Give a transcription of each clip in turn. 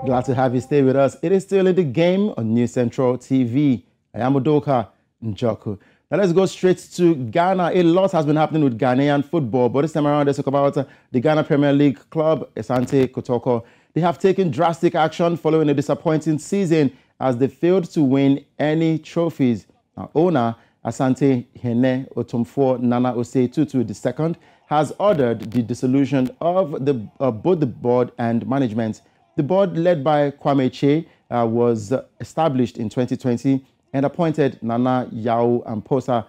Glad to have you stay with us. It is still in the game on New Central TV. I am Udoka, Njoku. Now let's go straight to Ghana. A lot has been happening with Ghanaian football, but this time around let's talk about the Ghana Premier League club, Asante Kotoko. They have taken drastic action following a disappointing season as they failed to win any trophies. Our owner, Asantehene Otumfuo Osei Tutu II, has ordered the dissolution of both the board and management. The board, led by Kwame Che, was established in 2020 and appointed Nana Yao Amposa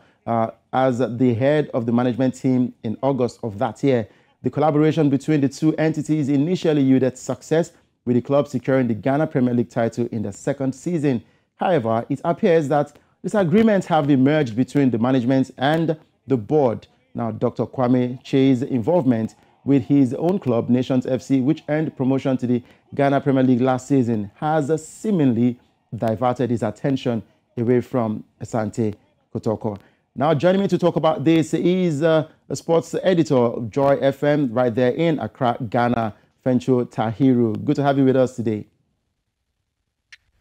as the head of the management team in August of that year. The collaboration between the two entities initially yielded success, with the club securing the Ghana Premier League title in the second season. However, it appears that disagreements have emerged between the management and the board. Now, Dr. Kwame Che's involvement with his own club, Nations FC, which earned promotion to the Ghana Premier League last season, has seemingly diverted his attention away from Asante Kotoko. Now, joining me to talk about this is a sports editor of Joy FM right there in Accra, Ghana, Fentuo Tahiru. Good to have you with us today.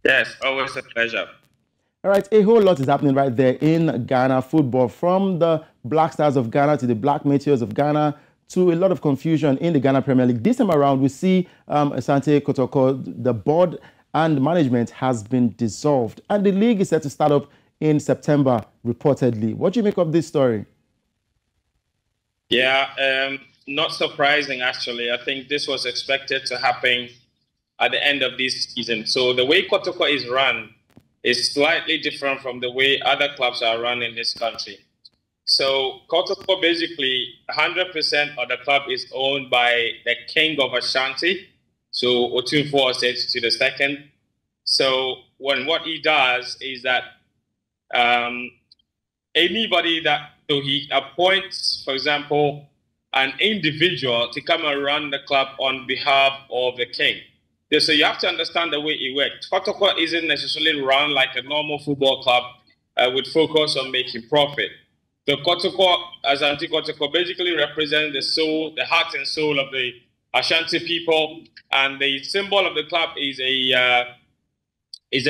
Yes, always a pleasure. All right, a whole lot is happening right there in Ghana football, from the Black Stars of Ghana to the Black Meteors of Ghana, to a lot of confusion in the Ghana Premier League. This time around, we see Asante Kotoko, the board and management has been dissolved, and the league is set to start up in September, reportedly. What do you make of this story? Yeah, not surprising, actually. I think this was expected to happen at the end of this season. So the way Kotoko is run is slightly different from the way other clubs are run in this country. So Kotoko, basically 100% of the club is owned by the king of Ashanti, so Otumfuo Osei Tutu II. So what he does is that anybody that, so he appoints, for example, an individual to come and run the club on behalf of the king. So you have to understand the way it works. Kotoko isn't necessarily run like a normal football club with focus on making profit. So Kotoko, Asante Kotoko, basically represents the soul, the heart and soul of the Ashanti people, and the symbol of the club is a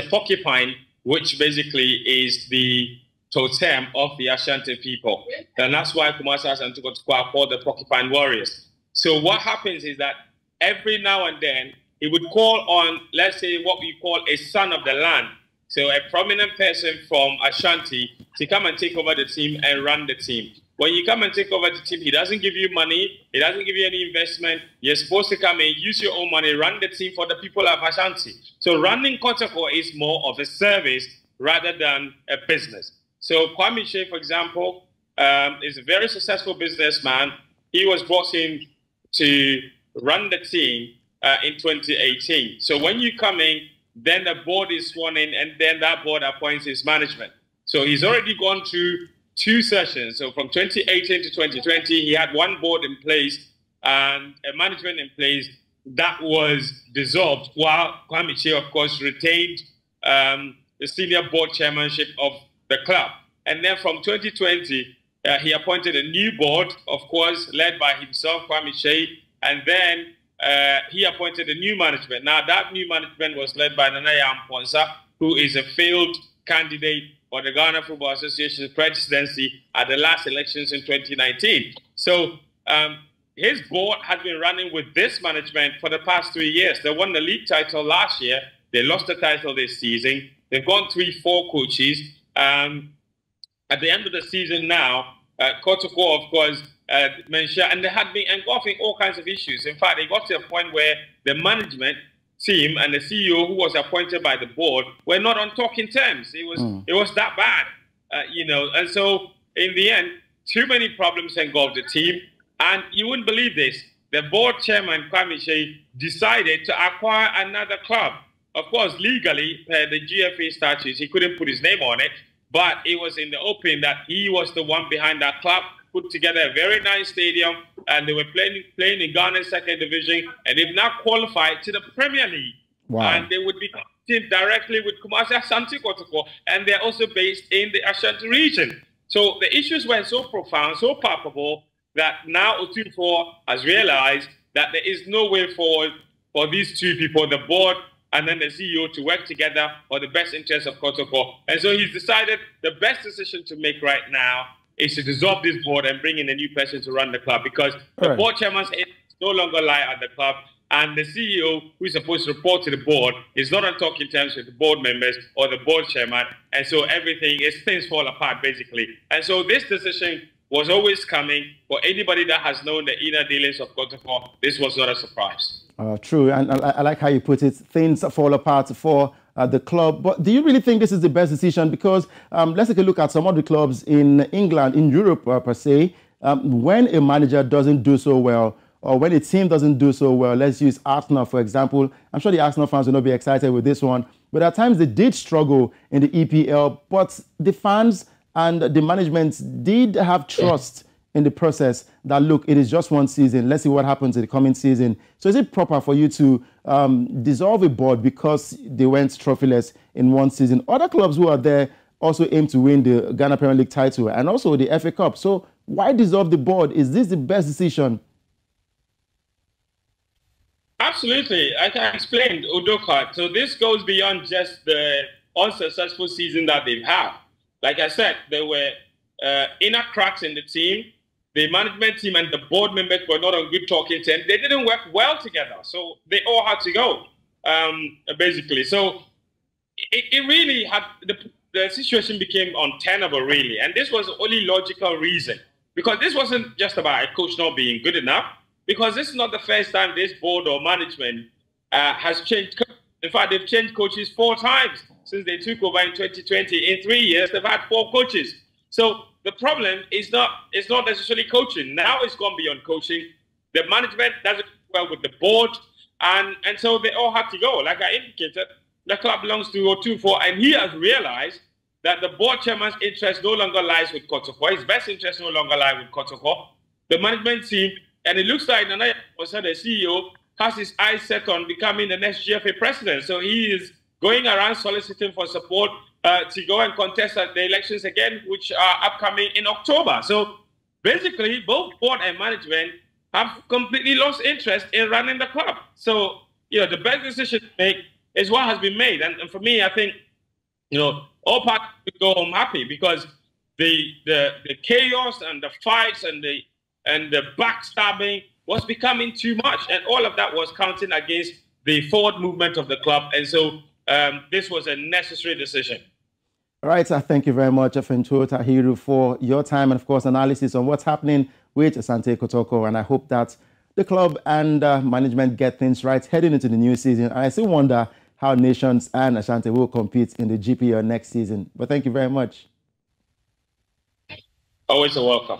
porcupine, which basically is the totem of the Ashanti people, and that's why Kumasi Asante Kotoko are called the Porcupine Warriors. So what happens is that every now and then he would call on, let's say, what we call a son of the land. So a prominent person from Ashanti to come and take over the team and run the team. When you come and take over the team, he doesn't give you money, he doesn't give you any investment. You're supposed to come and use your own money, run the team for the people of Ashanti. So running Kotoko is more of a service rather than a business. So Kwame Che, for example, is a very successful businessman. He was brought in to run the team in 2018. So when you come in, then the board is sworn in, and then that board appoints his management. So he's already gone through two sessions. So from 2018 to 2020, he had one board in place and a management in place that was dissolved, while Kwame Che, of course, retained the senior board chairmanship of the club. And then from 2020, he appointed a new board, of course, led by himself, Kwame Che, and then he appointed a new management. Now, that new management was led by Nana Yao Amposa, who is a failed candidate for the Ghana Football Association's presidency at the last elections in 2019. So his board has been running with this management for the past 3 years. They won the league title last year. They lost the title this season. They've gone 3-4 coaches. At the end of the season now, Kotoko, of course, Manhyia, and they had been engulfing all kinds of issues. In fact, they got to a point where the management team and the CEO, who was appointed by the board, were not on talking terms. It was that bad, you know. And so, in the end, too many problems engulfed the team. And you wouldn't believe this: the board chairman, Kwame Che, decided to acquire another club. Of course, legally, the GFA statutes, he couldn't put his name on it, but it was in the open that he was the one behind that club. Put together a very nice stadium, and they were playing in Ghana's second division, and they've now qualified to the Premier League. Wow. And they would be competing directly with Kumasi Asante Kotoko, and they're also based in the Ashanti region. So the issues were so profound, so palpable, that now Otumfuo has realized that there is no way forward for these two people, the board and then the CEO, to work together for the best interest of Kotoko. And so he's decided the best decision to make right now is to dissolve this board and bring in a new person to run the club, because the board chairman's interests no longer lie at the club, and the CEO, who is supposed to report to the board, is not on talking terms with the board members or the board chairman, and so things fall apart basically. And so this decision was always coming. For anybody that has known the inner dealings of Kotoko, this was not a surprise. True, and I like how you put it. Things fall apart for the club. But do you really think this is the best decision? Because let's take a look at some of the clubs in England, in Europe per se. When a manager doesn't do so well, or when a team doesn't do so well, let's use Arsenal, for example. I'm sure the Arsenal fans will not be excited with this one. But at times they did struggle in the EPL, but the fans and the management did have trust in the process that, look, it is just one season. Let's see what happens in the coming season. So is it proper for you to dissolve a board because they went trophyless in one season? Other clubs who are there also aim to win the Ghana Premier League title and also the FA Cup. So why dissolve the board? Is this the best decision? Absolutely. Like I explained, Udoka, so this goes beyond just the unsuccessful season that they've had. Like I said, there were inner cracks in the team. The management team and the board members were not on good talking terms. They didn't work well together. So they all had to go, basically. So it really had, the situation became untenable, really. And this was the only logical reason. Because this wasn't just about a coach not being good enough. Because this is not the first time this board or management has changed. In fact, they've changed coaches 4 times since they took over in 2020. In 3 years, they've had 4 coaches. So the problem is not necessarily coaching. Now it's gone beyond coaching. The management doesn't work well with the board, and so they all have to go. Like I indicated, the club belongs to Otumfuo, and he has realized that the board chairman's interest no longer lies with Kotoko. His best interest no longer lies with Kotoko. The management team, and it looks like Nana, the CEO, has his eyes set on becoming the next GFA president. So he is going around soliciting for support to go and contest at the elections again, which are upcoming in October. So basically, both board and management have completely lost interest in running the club. So, the best decision to make is what has been made. And for me, I think, all parties will go home happy, because the chaos and the fights and the backstabbing was becoming too much. And all of that was counting against the forward movement of the club. And so this was a necessary decision. All right, so thank you very much, Fentuo Tahiru, for your time and, of course, analysis on what's happening with Asante Kotoko. And I hope that the club and management get things right heading into the new season. And I still wonder how Nations and Asante will compete in the GPL next season. But thank you very much. Always a welcome.